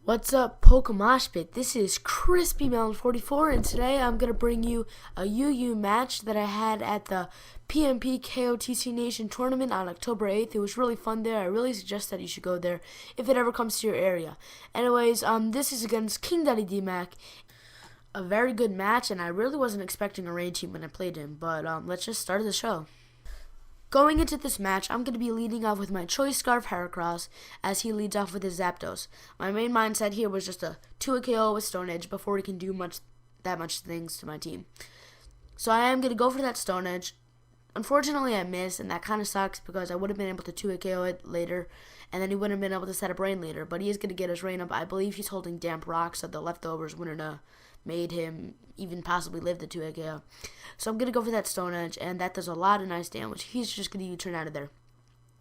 What's up, PokeMoshPit? This is crispymelon44, and today I'm going to bring you a UU match that I had at the PMP KOTC Nation Tournament on October 8th. It was really fun there. I really suggest that you should go there if it ever comes to your area. Anyways, this is against KingDaddyDMAC. A very good match, and I really wasn't expecting a rain team when I played him, but let's just start the show. Going into this match, I'm going to be leading off with my Choice Scarf Heracross as he leads off with his Zapdos. My main mindset here was just a 2 KO with Stone Edge before he can do that much things to my team. So I am going to go for that Stone Edge. Unfortunately, I missed, and that kind of sucks because I would have been able to 2 KO it later, and then he wouldn't have been able to set up Rain later. But he is going to get his Rain up. I believe he's holding Damp Rock, so the leftovers wouldn't have made him even possibly live the 2 KO. So I'm going to go for that Stone Edge, and that does a lot of nice damage. He's just going to U-turn out of there.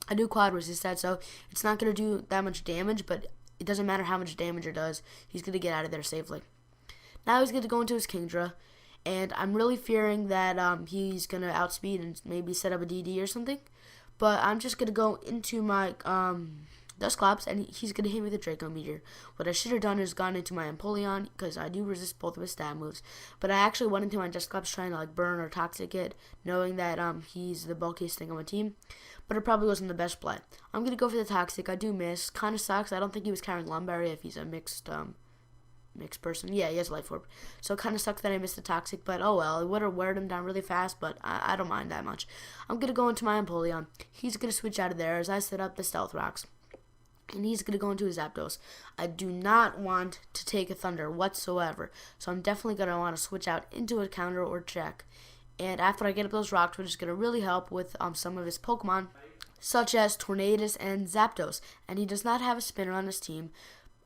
I do quad resist that, so it's not going to do that much damage, but it doesn't matter how much damage it does. He's going to get out of there safely. Now he's going to go into his Kingdra, and I'm really fearing that he's going to outspeed and maybe set up a DD or something. But I'm just going to go into my Dusclops, and he's going to hit me with a Draco Meteor. What I should have done is gone into my Empoleon, because I do resist both of his stab moves. But I actually went into my Dusclops trying to burn or Toxic it, knowing that he's the bulkiest thing on my team. But it probably wasn't the best play. I'm going to go for the Toxic. I do miss. Kind of sucks. I don't think he was carrying Lumberry if he's a mixed person. Yeah, he has Life Orb. So it kind of sucks that I missed the Toxic, but oh well. It would have weared him down really fast, but I don't mind that much. I'm going to go into my Empoleon. He's going to switch out of there as I set up the Stealth Rocks. And he's going to go into his Zapdos. I do not want to take a Thunder whatsoever, so I'm definitely going to want to switch out into a Counter or Check. And after I get up those rocks, which is going to really help with some of his Pokemon, such as Tornadus and Zapdos. And he does not have a Spinner on his team,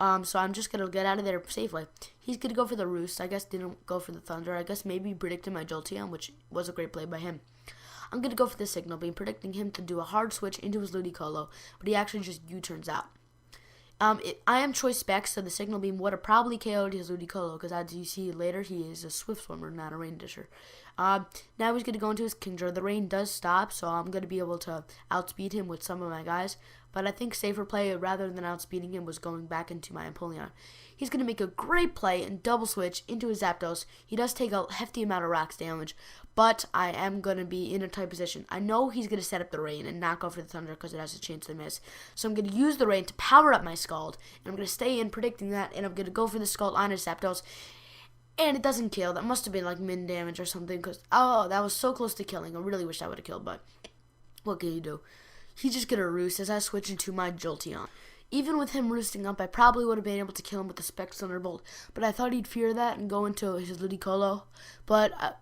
so I'm just going to get out of there safely. He's going to go for the Roost. I guess didn't go for the Thunder. I guess maybe predicted my Jolteon, which was a great play by him. I'm going to go for the Signal Beam, predicting him to do a hard switch into his Ludicolo, but he actually just U-turns out. I am Choice Specs, so the Signal Beam would have probably KO'd his Ludicolo, because as you see later, he is a Swift Swimmer, not a Rain Disher. Now he's going to go into his Kingdra. The rain does stop, so I'm going to be able to outspeed him with some of my guys, but I think safer play, rather than outspeeding him, was going back into my Empoleon. He's going to make a great play and double switch into his Zapdos. He does take a hefty amount of rocks damage, but I am going to be in a tight position. I know he's going to set up the Rain and not go for the Thunder because it has a chance to miss. So I'm going to use the Rain to power up my Scald, and I'm going to stay in predicting that, and I'm going to go for the Scald on his Zapdos. And it doesn't kill. That must have been like min damage or something, because, oh, that was so close to killing. I really wish I would have killed, but what can you do? He's just going to roost as I switch into my Jolteon. Even with him roosting up, I probably would have been able to kill him with the Specs Thunderbolt, but I thought he'd fear that and go into his Ludicolo.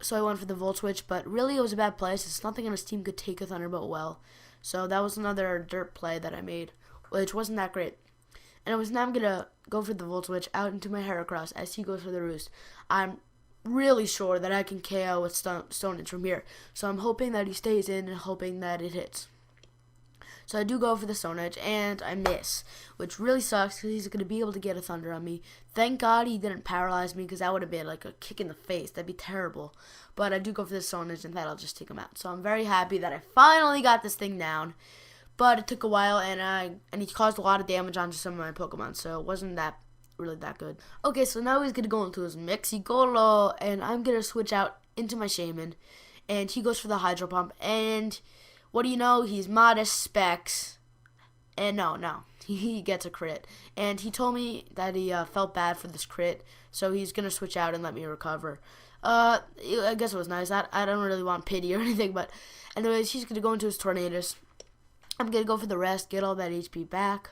So I went for the Volt Switch, but really it was a bad play, since nothing on his team could take a Thunderbolt well. So that was another dirt play that I made, which wasn't that great. And now I'm going to go for the Volt Switch out into my Heracross as he goes for the Roost. I'm really sure that I can KO with Stone Edge from here, so I'm hoping that he stays in and hoping that it hits. So I do go for the Stone Edge, and I miss, which really sucks because he's going to be able to get a Thunder on me. Thank God he didn't paralyze me, because that would have been like a kick in the face. That'd be terrible. But I do go for the Stone Edge, and that'll just take him out. So I'm very happy that I finally got this thing down. But it took a while, and he caused a lot of damage onto some of my Pokemon, so it wasn't really that good. Okay, so now he's going to go into his Mexicolo, and I'm going to switch out into my Shaman, and he goes for the Hydro Pump, and what do you know? He's Modest Specs, and no, he gets a crit. And he told me that he felt bad for this crit, so he's going to switch out and let me recover. I guess it was nice. I don't really want pity or anything, but anyways, he's going to go into his Tornadus. I'm going to go for the rest, get all that HP back,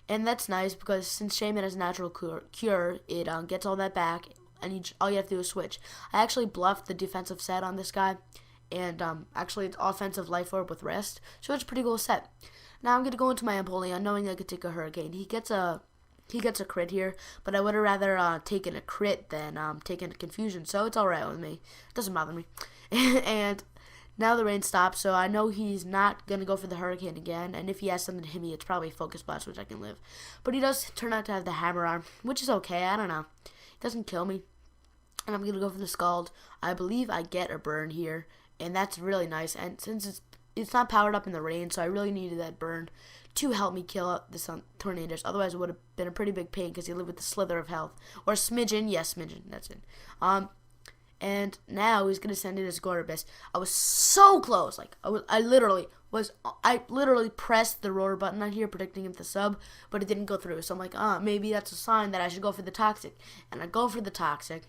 and that's nice because since Shaman has natural cure, it gets all that back, and all you have to do is switch. I actually bluffed the defensive set on this guy, and actually it's offensive Life Orb with rest, so it's a pretty cool set. Now I'm going to go into my Empoleon knowing I could take a Hurricane. He gets a crit here, but I would have rather taken a crit than taken a Confusion, so it's alright with me. It doesn't bother me. And now the rain stops, so I know he's not going to go for the Hurricane again, and if he has something to hit me, it's probably Focus Blast, which I can live. But he does turn out to have the Hammer Arm, which is okay, I don't know. It doesn't kill me. And I'm going to go for the Scald. I believe I get a burn here, and that's really nice, and since it's it's not powered up in the rain, so I really needed that burn to help me kill out this Tornadoes. Otherwise, it would have been a pretty big pain because he lived with a slither of health. Or smidgen. Yes, smidgen. That's it. And now he's going to send in his Gorbis. I was so close. Like, I literally pressed the roar button on here, predicting him to sub, but it didn't go through. So I'm like, maybe that's a sign that I should go for the Toxic. And I go for the Toxic.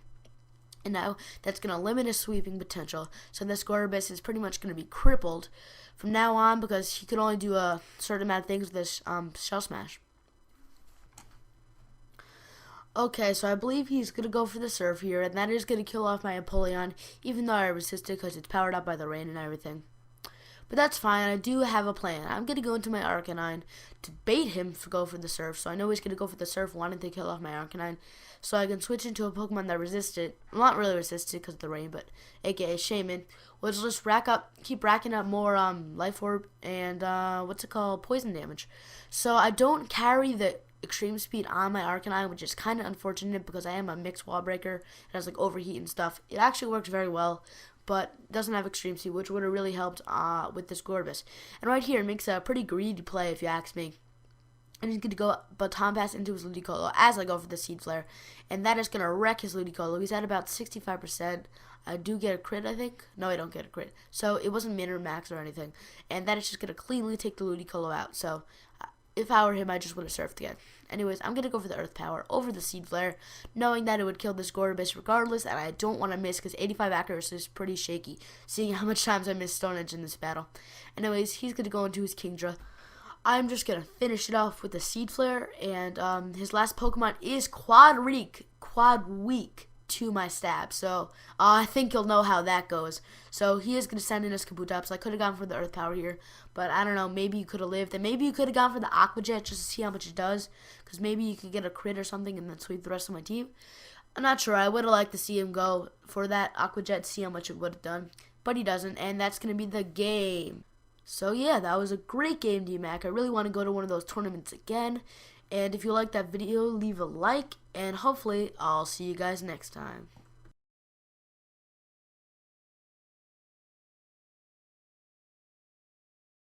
And now that's going to limit his sweeping potential. So this Gorbis is pretty much going to be crippled from now on because he could only do a certain amount of things with this Shell Smash. Okay, so I believe he's going to go for the Surf here, and that is going to kill off my Empoleon, even though I resisted because it's powered up by the rain and everything. But that's fine. I do have a plan. I'm going to go into my Arcanine to bait him to go for the Surf. So I know he's going to go for the Surf, wanting to kill off my Arcanine. So I can switch into a Pokemon that resisted. Well, not really resisted because of the rain, but aka Shaman. Which will just keep racking up more Life Orb and poison damage. So I don't carry the extreme speed on my Arcanine, which is kind of unfortunate because I am a mixed wall breaker. It has like overheat and stuff. It actually works very well, but doesn't have extreme speed, which would have really helped with this Gorbis. And right here, it makes a pretty greedy play if you ask me. And he's going to go Baton Pass into his Ludicolo as I go for the Seed Flare. And that is going to wreck his Ludicolo. He's at about 65%. I do get a crit, I think. No, I don't get a crit. So it wasn't min or max or anything. And that is just going to cleanly take the Ludicolo out. So if I were him, I just would have surfed again. Anyways, I'm going to go for the Earth Power over the Seed Flare, knowing that it would kill this Gorbis regardless, and I don't want to miss because 85 accuracy is pretty shaky, seeing how much times I missed Stone Edge in this battle. Anyways, he's going to go into his Kingdra. I'm just going to finish it off with the Seed Flare, and his last Pokemon is Quad Weak to my stab, so I think you'll know how that goes. So he is going to send in his Kabutops. I could have gone for the Earth Power here, but I don't know, maybe you could have lived, and maybe you could have gone for the Aqua Jet just to see how much it does, because maybe you could get a crit or something and then sweep the rest of my team. I'm not sure. I would have liked to see him go for that Aqua Jet to see how much it would have done, but he doesn't, and that's going to be the game. So yeah, that was a great game, DMAC. I really want to go to one of those tournaments again. And if you like that video, leave a like, and hopefully I'll see you guys next time.